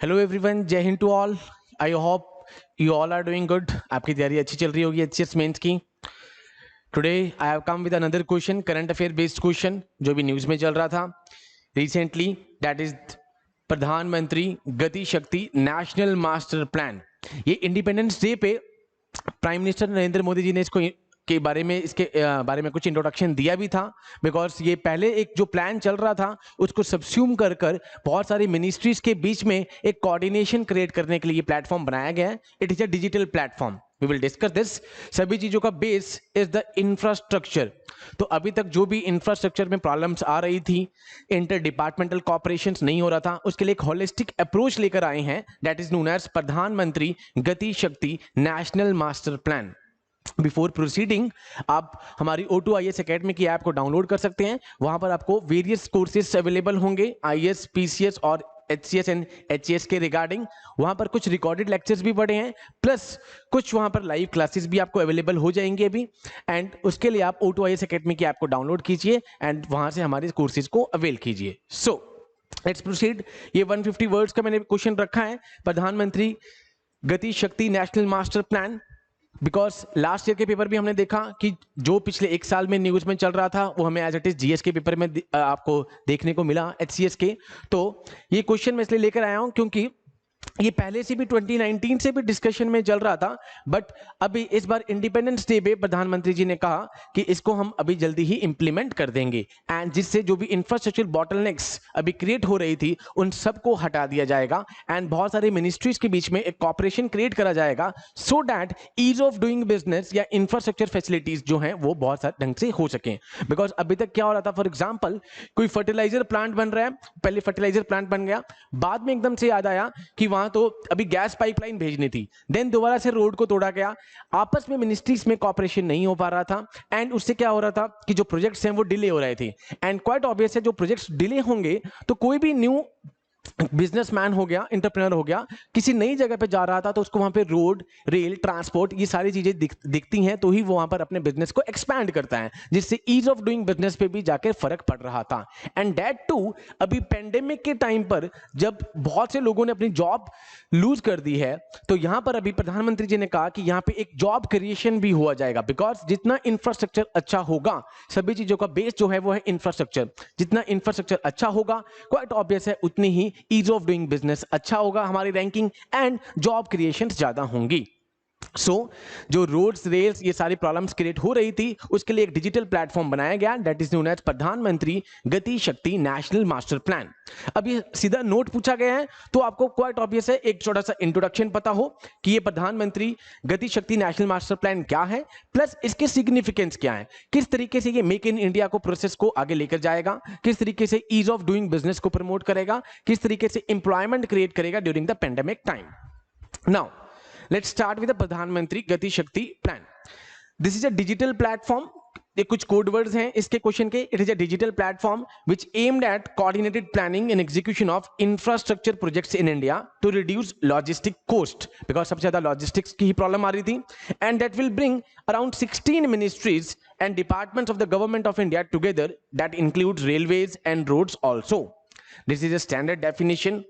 Hello everyone, जय हिंद to all. I hope you all are doing good. आपकी तैयारी अच्छी चल रही होगी एचसीएस मेंस की। Today I have come with another question, current affair based question जो भी न्यूज में चल रहा था रिसेंटली, दैट इज प्रधानमंत्री गति शक्ति नेशनल मास्टर प्लान। ये इंडिपेंडेंस डे पे प्राइम मिनिस्टर नरेंद्र मोदी जी ने इसको के बारे में बारे में कुछ इंट्रोडक्शन दिया भी था, बिकॉज ये पहले एक जो प्लान चल रहा था उसको सबस्यूम कर कर बहुत सारी मिनिस्ट्रीज के बीच में एक कोऑर्डिनेशन क्रिएट करने के लिए प्लेटफॉर्म बनाया गया है। It is a digital platform. We will discuss this. सभी चीजों का बेस इज द इंफ्रास्ट्रक्चर। तो अभी तक जो भी इंफ्रास्ट्रक्चर में प्रॉब्लम्स आ रही थी, इंटर डिपार्टमेंटल कॉपरेशन नहीं हो रहा था, उसके लिए एक होलिस्टिक अप्रोच लेकर आए हैं, दैट इज नोन एज प्रधानमंत्री गति शक्ति national master plan. Before proceeding, आप हमारी O2IAS एकेडमी की ऐप को डाउनलोड कर सकते हैं। वहां पर आपको वेरियस कोर्सेज अवेलेबल होंगे IAS, PCS और HCS एंड HAS के रिगार्डिंग। वहां पर कुछ रिकॉर्डेड लेक्चर्स भी पड़े हैं, प्लस कुछ वहां पर लाइव क्लासेस भी आपको अवेलेबल हो जाएंगे अभी। एंड उसके लिए आप O2IAS एकेडमी की ऐप को डाउनलोड कीजिए एंड वहां से हमारे कोर्सेज को अवेल कीजिए। So let's proceed. ये 150 वर्ड्स का मैंने क्वेश्चन रखा है, प्रधानमंत्री गति शक्ति national master plan. Because last year के पेपर भी हमने देखा कि जो पिछले एक साल में न्यूज में चल रहा था वो हमें एज इट इज जीएस के पेपर में आपको देखने को मिला, एचसीएस के। तो ये क्वेश्चन मैं इसलिए लेकर आया हूं क्योंकि ये पहले से भी 2019 से भी डिस्कशन में चल रहा था, बट अभी इस बार इंडिपेंडेंस डे पे प्रधानमंत्री जी ने कहा कि इसको हम अभी जल्दी ही इंप्लीमेंट कर देंगे, एंड जिससे जो भी इंफ्रास्ट्रक्चर बॉटलनेक्स अभी क्रिएट हो रही थी उन सबको हटा दिया जाएगा एंड बहुत सारी मिनिस्ट्रीज के बीच में एक कॉपरेशन क्रिएट करा जाएगा, so that ease of doing business या इंफ्रास्ट्रक्चर फैसिलिटीज जो हैं वो बहुत सारे ढंग से हो सके। बिकॉज अभी तक क्या हो रहा था, फॉर एग्जाम्पल कोई फर्टिलाइजर प्लांट बन रहा है, पहले फर्टिलाइजर प्लांट बन गया, बाद में एकदम से याद आया कि वहां तो अभी गैस पाइपलाइन भेजनी थी, देन दोबारा से रोड को तोड़ा गया, आपस में मिनिस्ट्रीज में कॉपरेशन नहीं हो पा रहा था, एंड उससे क्या हो रहा था कि जो प्रोजेक्ट्स हैं वो डिले हो रहे थे। एंड क्वाइट ऑब्वियस है, जो प्रोजेक्ट्स डिले होंगे तो कोई भी न्यू बिजनेसमैन हो गया, इंटरप्रेन्योर हो गया, किसी नई जगह पे जा रहा था तो उसको वहां पे रोड, रेल, ट्रांसपोर्ट ये सारी चीजें दिखती हैं तो ही वो वहां पर अपने बिजनेस को एक्सपैंड करता है, जिससे ईज ऑफ डूइंग बिजनेस पे भी जाकर फर्क पड़ रहा था। एंड दैट टू अभी पेंडेमिक के टाइम पर जब बहुत से लोगों ने अपनी जॉब लूज कर दी है, तो यहां पर अभी प्रधानमंत्री जी ने कहा कि यहां पे एक जॉब क्रिएशन भी हुआ जाएगा। बिकॉज जितना इंफ्रास्ट्रक्चर अच्छा होगा, सभी चीजों का बेस जो है वो है इंफ्रास्ट्रक्चर, जितना इंफ्रास्ट्रक्चर अच्छा होगा क्वाइट ऑब्वियस है उतनी ही ईज ऑफ डूइंग बिजनेस अच्छा होगा, हमारी रैंकिंग एंड जॉब क्रिएशन ज्यादा होंगी। जो रोड्स, रेल्स ये सारी प्रॉब्लम्स क्रिएट हो रही थी, उसके लिए एक डिजिटल प्लेटफॉर्म बनाया गया, दैट इज नोन एज प्रधानमंत्री गति शक्ति नेशनल मास्टर प्लान। अब ये सीधा नोट पूछा गया है तो आपको क्वाइट ऑब्वियस है एक छोटा सा इंट्रोडक्शन पता हो कि ये प्रधानमंत्री गति शक्ति नेशनल मास्टर प्लान क्या है, प्लस इसके सिग्निफिकेंस क्या है, किस तरीके से ये मेक इन इंडिया को प्रोसेस को आगे लेकर जाएगा, किस तरीके से ईज ऑफ डूइंग बिजनेस को प्रमोट करेगा, किस तरीके से एम्प्लॉयमेंट क्रिएट करेगा during the pandemic time. Now let's start with the प्रधानमंत्री गति शक्ति plan. This is a digital platform. ये कुछ कोड वर्ड्स हैं इसके क्वेश्चन के। It is a digital platform which aimed at coordinated planning and execution of infrastructure projects in India to reduce logistic cost, because सबसे ज्यादा logistics की ही problem आ रही थी। And that will bring around 16 ministries and departments of the government of India together, that includes railways and roads also. This is a standard definition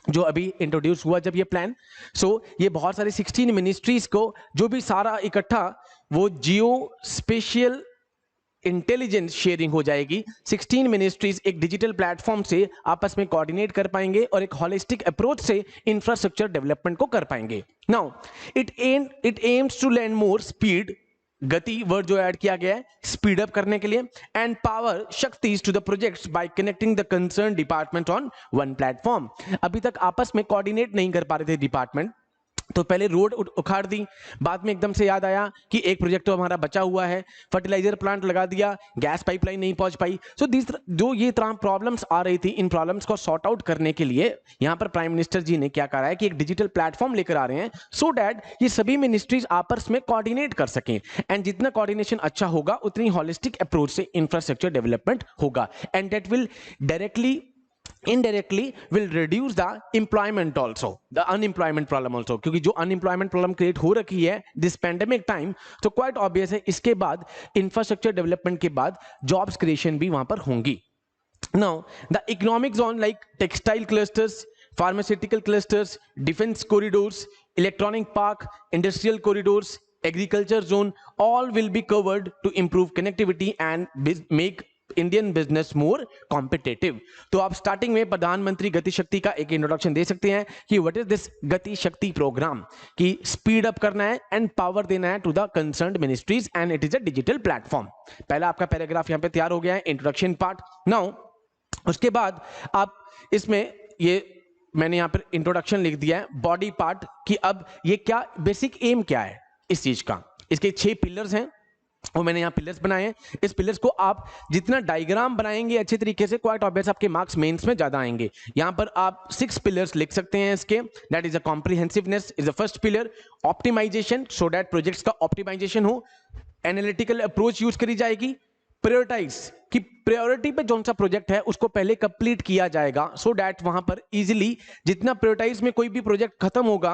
जो अभी introduce हुआ जब ये प्लान। ये बहुत सारी 16 मिनिस्ट्रीज को जो भी सारा इकट्ठा वो जियो स्पेशियल इंटेलिजेंस शेयरिंग हो जाएगी। 16 मिनिस्ट्रीज एक डिजिटल प्लेटफॉर्म से आपस में कोऑर्डिनेट कर पाएंगे और एक होलिस्टिक अप्रोच से इंफ्रास्ट्रक्चर डेवलपमेंट को कर पाएंगे। Now it aims to land more speed, Gati word जो ऐड किया गया है स्पीड अप करने के लिए, and power Shakti to the projects by connecting the concern department on one platform. अभी तक आपस में कोऑर्डिनेट नहीं कर पा रहे थे डिपार्टमेंट, तो पहले रोड उखाड़ दी, बाद में एकदम से याद आया कि एक प्रोजेक्ट तो हमारा बचा हुआ है, फर्टिलाइजर प्लांट लगा दिया, गैस पाइपलाइन नहीं पहुंच पाई। जो ये प्रॉब्लम्स आ रही थी, इन प्रॉब्लम्स को सॉर्ट आउट करने के लिए यहां पर प्राइम मिनिस्टर जी ने क्या करा है कि एक डिजिटल प्लेटफॉर्म लेकर आ रहे हैं, सो दैट ये सभी मिनिस्ट्रीज आपस में कोऑर्डिनेट कर सकें, एंड जितना कोऑर्डिनेशन अच्छा होगा उतनी होलिस्टिक अप्रोच से इंफ्रास्ट्रक्चर डेवलपमेंट होगा, and that will directly indirectly will reduce the employment also, the unemployment problem also, क्योंकि जो unemployment problem create हो रखी है this pandemic time, तो quite obvious है इसके बाद infrastructure development के बाद jobs creation भी वहां पर होंगी। Now the economic zone like textile clusters, pharmaceutical clusters, defense corridors, electronic park, industrial corridors, agriculture zone, all will be covered to improve connectivity and make Indian business more competitive. तो आप starting में प्रधानमंत्री गति शक्ति का एक introduction दे सकते हैं कि व्हाट इज दिस गति शक्ति प्रोग्राम, कि स्पीड अप करना है एंड पावर देना है to the concerned ministries and it is a digital platform. पहला आपका पैराग्राफ यहां पे तैयार हो गया है, इंट्रोडक्शन पार्ट। नाउ उसके बाद आप इसमें ये मैंने यहां पर इंट्रोडक्शन लिख दिया है, बॉडी पार्ट, कि अब ये क्या बेसिक एम क्या है इस चीज का। इसके 6 पिलर्स हैं, वो मैंने यहाँ पिलर्स बनाए हैं। इस पिलर्स को आप जितना डायग्राम बनाएंगे अच्छे तरीके से, क्वाइट ऑब्वियस आपके मार्क्स मेंस में ज्यादा आएंगे। यहाँ पर आप 6 पिलर्स लिख सकते हैं इसके। That is a comprehensiveness is the first pillar, optimisation so that projects का ऑप्टिमाइजेशन हो, एनालिटिकल अप्रोच यूज करी जाएगी, प्रायोरिटाइज कि प्रायोरिटी पे कौन सा प्रोजेक्ट है उसको पहले कंप्लीट किया जाएगा सो दैट वहां पर इजीली जितना प्रायोरिटाइज में कोई भी प्रोजेक्ट खत्म होगा,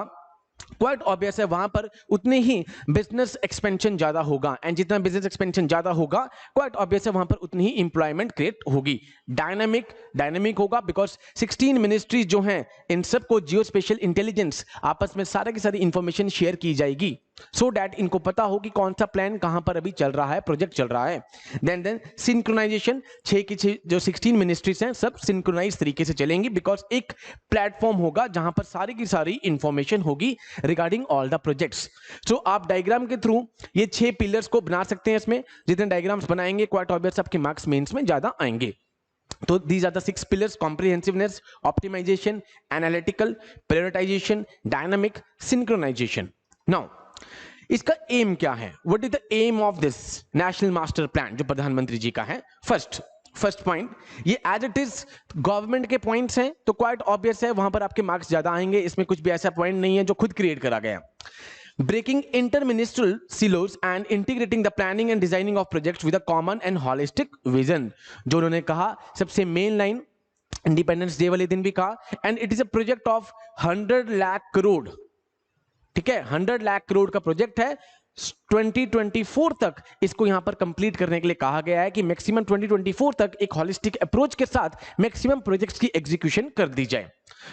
क्वाइट ऑब्वियस है वहां पर उतने ही बिजनेस एक्सपेंशन ज्यादा होगा, एंड जितना बिजनेस एक्सपेंशन ज्यादा होगा क्वाइट ऑब्वियस है वहां पर उतनी ही एम्प्लॉयमेंट क्रिएट होगी। डायनामिक होगा बिकॉज 16 मिनिस्ट्रीज जो हैं इन सबको जियो स्पेशल इंटेलिजेंस आपस में सारी की सारी इंफॉर्मेशन शेयर की जाएगी सो दैट इनको पता हो कि कौन सा प्लान कहां पर अभी चल रहा है, प्रोजेक्ट चल रहा है। देन सिंक्रोनाइजेशन, 6 की 6 जो 16 मिनिस्ट्रीज हैं सब सिंक्रोनाइज तरीके से चलेंगी बिकॉज एक प्लेटफॉर्म होगा जहां पर सारी की सारी इंफॉर्मेशन होगी रिगार्डिंग ऑल द प्रोजेक्ट्स। सो आप डायग्राम के थ्रू ये 6 पिलर्स को बना सकते हैं। इसमें जितने डायग्राम्स बनाएंगे क्वाइट ऑब्वियस आपके मार्क्स मेंस में ज्यादा आएंगे। तो these are the 6 pillars: comprehensiveness, optimization, analytical, prioritization, dynamic, synchronization. Now इसका एम क्या है? What is the aim of this national master plan जो प्रधानमंत्री जी का है? फर्स्ट पॉइंट, ये एज इट इज गवर्नमेंट के पॉइंट्स हैं तो क्वाइट ऑब्वियस है वहां पर आपके मार्क्स ज्यादा आएंगे। इसमें कुछ भी ऐसा पॉइंट नहीं है जो खुद क्रिएट करा गया। Breaking interministerial silos and integrating the planning and designing of projects with a common and holistic vision, जो उन्होंने कहा सबसे मेन लाइन इंडिपेंडेंस डे वाले दिन भी कहा, and it is a project of 100 lakh crore. ठीक है, 100 लाख करोड़ का प्रोजेक्ट है। 2024 तक इसको यहां पर कंप्लीट करने के लिए कहा गया है कि मैक्सिमम 2024 तक एक होलिस्टिक अप्रोच के साथ मैक्सिमम प्रोजेक्ट्स की एग्जीक्यूशन कर दी जाए।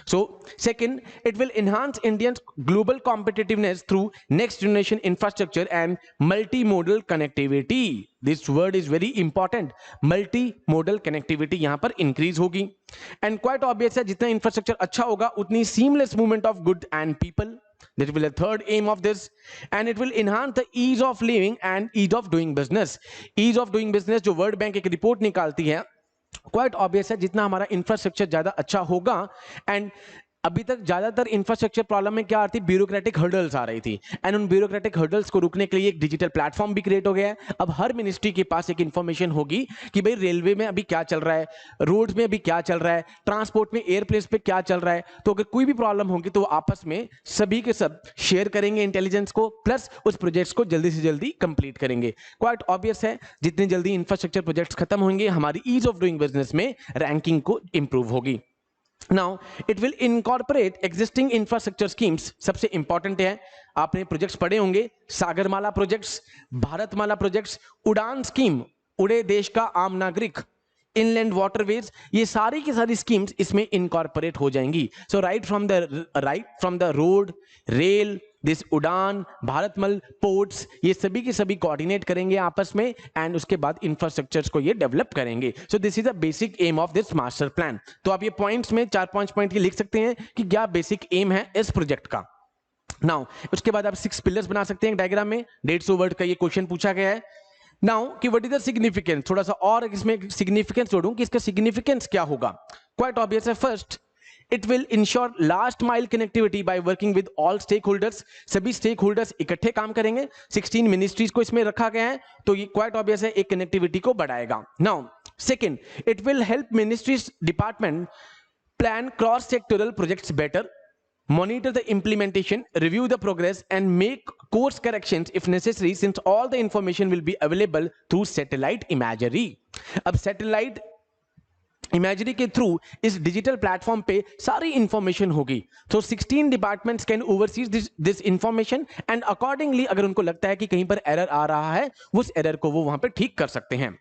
So second, it will enhance Indians global competitiveness through next generation infrastructure and multi modal connectivity. This word is very important, multi modal connectivity यहां पर इंक्रीज होगी। एंड क्वाइट ऑब्वियस है जितना infrastructure अच्छा होगा उतनी seamless movement of good and people. That will be the third aim of this, and it will enhance the ease of living and ease of doing business. Ease of doing business जो world bank एक report निकालती है, quite obvious है जितना हमारा infrastructure ज्यादा अच्छा होगा, एंड अभी तक ज्यादातर इंफ्रास्ट्रक्चर प्रॉब्लम में क्या आती, ब्यूरोक्रेटिक हर्डल्स आ रही थी, एंड उन ब्यूरोक्रेटिक हर्डल्स को रुकने के लिए एक डिजिटल प्लेटफॉर्म भी क्रिएट हो गया है। अब हर मिनिस्ट्री के पास एक इंफॉर्मेशन होगी कि भाई रेलवे में अभी क्या चल रहा है, रोड्स में अभी क्या चल रहा है, ट्रांसपोर्ट में एयरप्लेस पे क्या चल रहा है। तो अगर कोई भी प्रॉब्लम होगी तो आपस में सभी के सब शेयर करेंगे इंटेलिजेंस को, प्लस उस प्रोजेक्ट्स को जल्दी से जल्दी कंप्लीट करेंगे। क्वाइट ऑब्वियस है जितनी जल्दी इंफ्रास्ट्रक्चर प्रोजेक्ट्स खत्म होंगे हमारी ईज ऑफ डूइंग बिजनेस में रैंकिंग को इंप्रूव होगी। Now it will incorporate existing infrastructure schemes। सबसे इंपॉर्टेंट है, आपने प्रोजेक्ट्स पढ़े होंगे, सागरमाला प्रोजेक्ट्स, भारतमाला प्रोजेक्ट्स, उड़ान स्कीम, उड़े देश का आम नागरिक, इनलैंड वाटरवेज, ये सारी की सारी स्कीम्स इसमें इनकॉर्पोरेट हो जाएंगी। So right from the road, rail, this Udan, Bharatmala, ports, ये सभी के सभी कोऑर्डिनेट करेंगे आपस में, एंड उसके बाद इंफ्रास्ट्रक्चर्स को ये डेवलप करेंगे। So this is the basic aim of this master plan. तो आप ये पॉइंट्स में 4-5 पॉइंट के लिख सकते हैं कि क्या बेसिक एम है इस प्रोजेक्ट का। नाउ उसके बाद आप 6 पिलर्स बना सकते हैं डायग्राम में। 150 वर्ड का ये क्वेश्चन पूछा गया है। नाउ कि व्हाट इज द सिग्निफिकेंस, थोड़ा सा और इसमें सिग्निफिकेंस जोड़ूं कि इसका सिग्निफिकेंस क्या होगा। क्वाइट ऑब्वियस है, first it will ensure last mile connectivity by working with all stakeholders. सभी स्टेक होल्डर्स इकट्ठे काम करेंगे, 16 मिनिस्ट्रीज को इसमें रखा गया है तो ये क्वाइट ऑब्वियस है एक कनेक्टिविटी को बढ़ाएगा। Now second, it will help ministries department plan cross sectoral projects better, monitor the implementation, review the progress and make course corrections if necessary since all the information will be available through satellite imagery। अब satellite imagery के through इस digital platform पे सारी information होगी। तो 16 departments can oversee this information, and accordingly अगर उनको लगता है कि कहीं पर एरर आ रहा है उस एरर को वो वहां पे ठीक कर सकते हैं।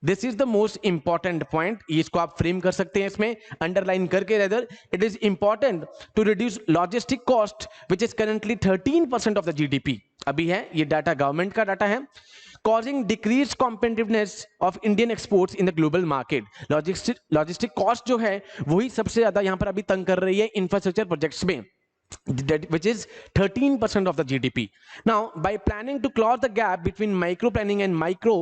This is the most important point, इसको आप फ्रेम कर सकते हैं इसमें अंडरलाइन करके, rather it is important to reduce logistic cost which is currently 13% of the GDP, अभी है ये डाटा, गवर्नमेंट का डाटा है, causing decreased competitiveness of Indian exports in the global market. Logistic cost जो है वही सबसे ज्यादा यहाँ पर अभी तंग कर रही है इंफ्रास्ट्रक्चर प्रोजेक्ट्स में, which is 13% of the GDP. Now, by planning to close the gap between micro planning and micro,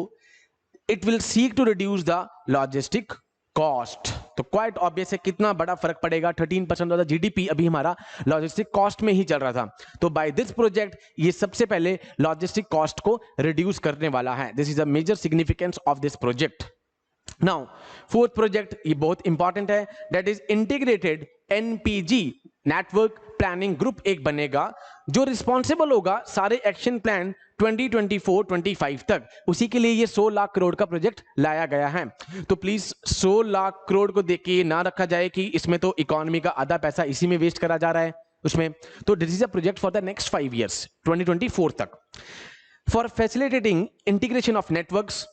it will seek to reduce the logistic cost. तो क्वाइट ऑब्वियस है कितना बड़ा फर्क पड़ेगा, 13% ऑफ द जीडीपी अभी हमारा logistic cost में ही चल रहा था. तो बाय दिस प्रोजेक्ट ये सबसे पहले लॉजिस्टिक कॉस्ट को रिड्यूस करने वाला है. This is a major significance of this project. Now fourth project ये बहुत इंपॉर्टेंट है, that is integrated NPG network planning group एक बनेगा जो रिस्पॉन्सिबल होगा सारे एक्शन प्लान 2024-25 तक. उसी के लिए ये 100 लाख करोड़ का प्रोजेक्ट लाया गया है. तो प्लीज 100 लाख करोड़ को देख के ना रखा जाए कि इसमें तो इकोनॉमी का आधा पैसा इसी में वेस्ट करा जा रहा है उसमें. तो this is a project for the next 5 years 2024 तक, for facilitating integration of networks,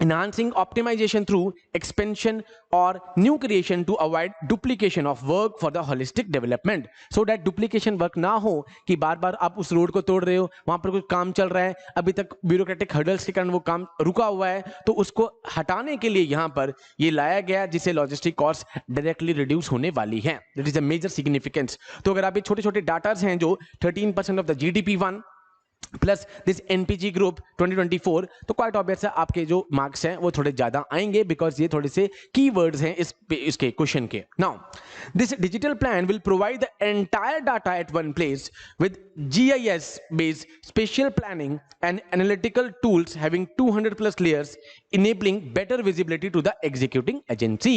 enhancing optimization through expansion or new creation to avoid duplication of work for the holistic development, so that duplication work ना हो कि बार बार आप उस road को तोड़ रहे हो, वहां पर कोई काम चल रहा है, अभी तक ब्यूरोक्रेटिक हर्डल्स के कारण वो काम रुका हुआ है, तो उसको हटाने के लिए यहां पर ये लाया गया जिससे लॉजिस्टिक कॉस्ट डायरेक्टली रिड्यूस होने वाली है. That is a major significance. तो अगर आप ये छोटे छोटे डाटास हैं जो 13% of the GDP 1 plus this NPG group 2024, तो क्वाइट ऑब्वियस है आपके जो मार्क्स हैं वो थोड़े ज्यादा आएंगे बिकॉज ये थोड़े से कीवर्ड्स हैं इसके क्वेश्चन के. Now this digital plan will provide the entire data at one place with GIS based special planning and analytical tools having 200+ layers enabling better visibility to the executing agency.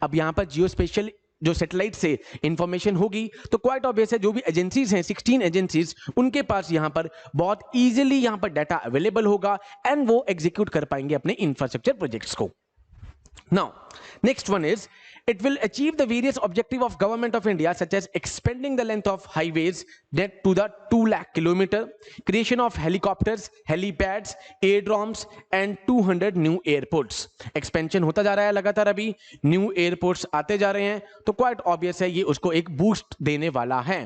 अब यहां पर जियो special जो satellite से information होगी तो quite obvious है जो भी एजेंसीज हैं 16 एजेंसीज उनके पास यहां पर बहुत इजीली यहां पर डाटा अवेलेबल होगा एंड वो एग्जीक्यूट कर पाएंगे अपने इंफ्रास्ट्रक्चर प्रोजेक्ट्स को. Now next one is it will achieve the various objective of government of India such as expanding the length of highways net to the 2 lakh kilometer, creation of helicopters, helipads, aerodromes and 200 new airports. expansion होता जा रहा है लगातार, अभी new airports आते जा रहे हैं, तो quite obvious है ये उसको एक boost देने वाला है.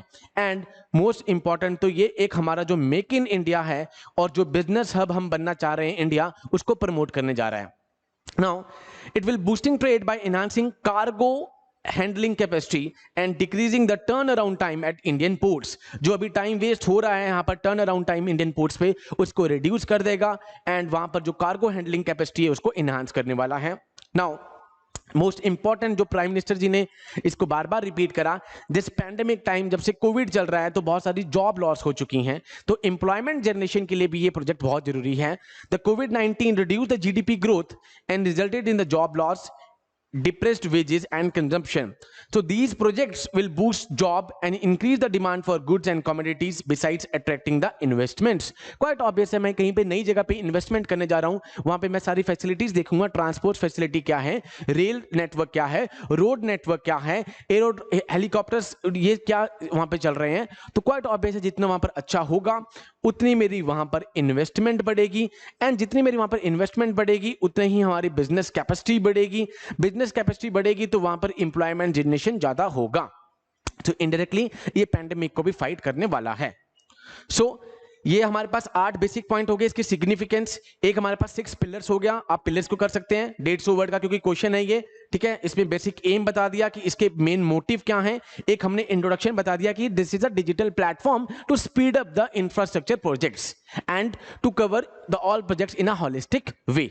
and most important तो ये एक हमारा जो मेक इन इंडिया है और जो बिजनेस हब हम बनना चाह रहे हैं इंडिया उसको प्रमोट करने जा रहा है. Now, it will boosting trade by enhancing cargo handling capacity and decreasing the turnaround time at Indian ports. जो अभी टाइम वेस्ट हो रहा है यहाँ पर turn around time Indian ports पे उसको रिड्यूस कर देगा एंड वहां पर जो कार्गो हैंडलिंग कैपेसिटी है उसको इनहांस करने वाला है. नाउ मोस्ट इंपॉर्टेंट जो प्राइम मिनिस्टर जी ने इसको बार बार रिपीट करा, दिस पैंडेमिक टाइम जब से कोविड चल रहा है तो बहुत सारी जॉब लॉस हो चुकी हैं, तो एम्प्लॉयमेंट जनरेशन के लिए भी ये प्रोजेक्ट बहुत जरूरी है. The covid reduce the GDP growth and resulted in the job loss, depressed wages and consumption. So these projects will boost job and increase the demand for goods and commodities besides attracting the investments. Quite obvious है, मैं कहीं पे नई जगह पे investment करने जा रहा हूं, वहां पे मैं सारी फैसिलिटीज देखूंगा, ट्रांसपोर्ट फैसिलिटी क्या है, रेल नेटवर्क क्या है, रोड नेटवर्क क्या है, एरो हेलीकॉप्टर्स ये क्या वहां पे चल रहे हैं. तो क्वाइट ऑब्वियस है जितना वहां पर अच्छा होगा उतनी मेरी वहां पर इन्वेस्टमेंट बढ़ेगी एंड जितनी मेरी वहां पर इन्वेस्टमेंट बढ़ेगी उतनी ही हमारी बिजनेस कैपेसिटी बढ़ेगी. बिजनेस कैपेसिटी बढ़ेगी तो वहां पर इंप्लॉयमेंट जनरेशन ज्यादा होगा, तो इनडायरेक्टली ये पैंडेमिक को भी फाइट करने वाला है. सो ये हमारे पास 8 बेसिक पॉइंट हो गए इसकी सिग्निफिकेंस. एक हमारे पास 6 पिलर्स हो गया, आप पिलर्स को कर सकते हैं 150 वर्ड का क्योंकि क्वेश्चन है ये, ठीक है. इसमें बेसिक एम बता दिया कि इसके मेन मोटिव क्या है, एक हमने इंट्रोडक्शन बता दिया कि this is a digital platform to speed up the infrastructure projects and to cover the all projects in a holistic way.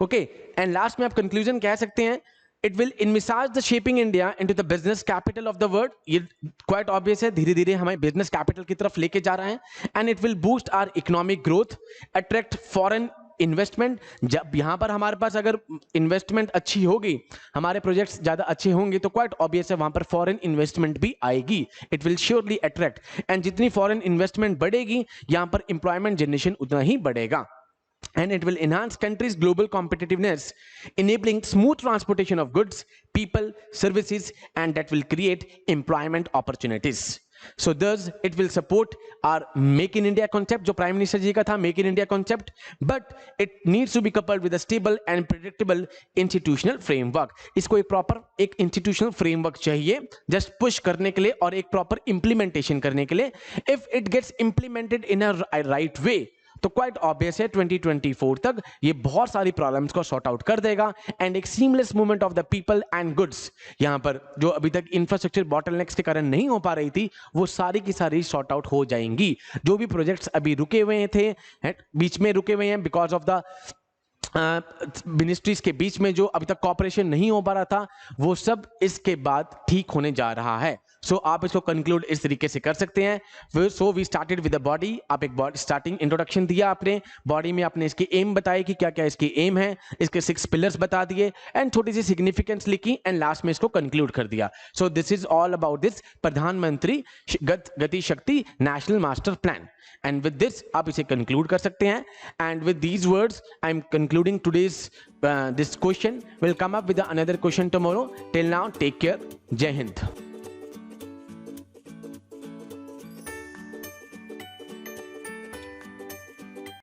Okay, and last में आप कंक्लूजन कह सकते हैं, it will envisage the shaping India into the business capital of the world. ये quite obvious है, धीरे धीरे हमें business capital की तरफ लेके जा रहा है. and it will boost our economic growth, attract foreign investment. जब यहाँ पर हमारे पास अगर investment अच्छी होगी, हमारे projects ज़्यादा अच्छे होंगे तो quite obvious है वहाँ पर foreign investment भी आएगी. it will surely attract. and जितनी foreign investment बढ़ेगी यहाँ पर employment generation उतना ही बढ़ेगा. And it will enhance country's global competitiveness, enabling smooth transportation of goods, people, services, and that will create employment opportunities. So thus it will support our Make in India concept, जो prime minister जी का था, Make in India concept, but it needs to be coupled with a stable and predictable institutional framework. इसको एक proper एक institutional framework चाहिए just push करने के लिए और एक प्रॉपर implementation करने के लिए. If it gets implemented in a right way, तो क्वाइट ऑब्वियस है 2024 तक ये बहुत सारी प्रॉब्लम्स को सॉर्ट आउट कर देगा एंड एक seamless movement of the people and goods, यहां पर जो अभी तक इंफ्रास्ट्रक्चर बॉटलनेक्स के कारण नहीं हो पा रही थी वो सारी की सारी सॉर्ट आउट हो जाएंगी. जो भी प्रोजेक्ट्स अभी रुके हुए थे, बीच में रुके हुए हैं बिकॉज ऑफ द मिनिस्ट्रीज के बीच में जो अभी तक कॉपरेशन नहीं हो पा रहा था, वो सब इसके बाद ठीक होने जा रहा है. सो आप इसको कंक्लूड इस तरीके से कर सकते हैं. So we started with the body. आप एक बॉडी स्टार्टिंग इंट्रोडक्शन दिया आपने, बॉडी में आपने इसके एम बताए कि क्या क्या इसके एम है, इसके 6 पिलर्स बता दिए एंड छोटी सी सिग्निफिकेंस लिखी एंड लास्ट में इसको कंक्लूड कर दिया. सो this is all about this प्रधानमंत्री गति शक्ति national master plan. And with this आप इसे कंक्लूड कर सकते हैं. And with these words I am concluding today's this question. We'll come up with another question tomorrow. Till now, take care. Jai Hind.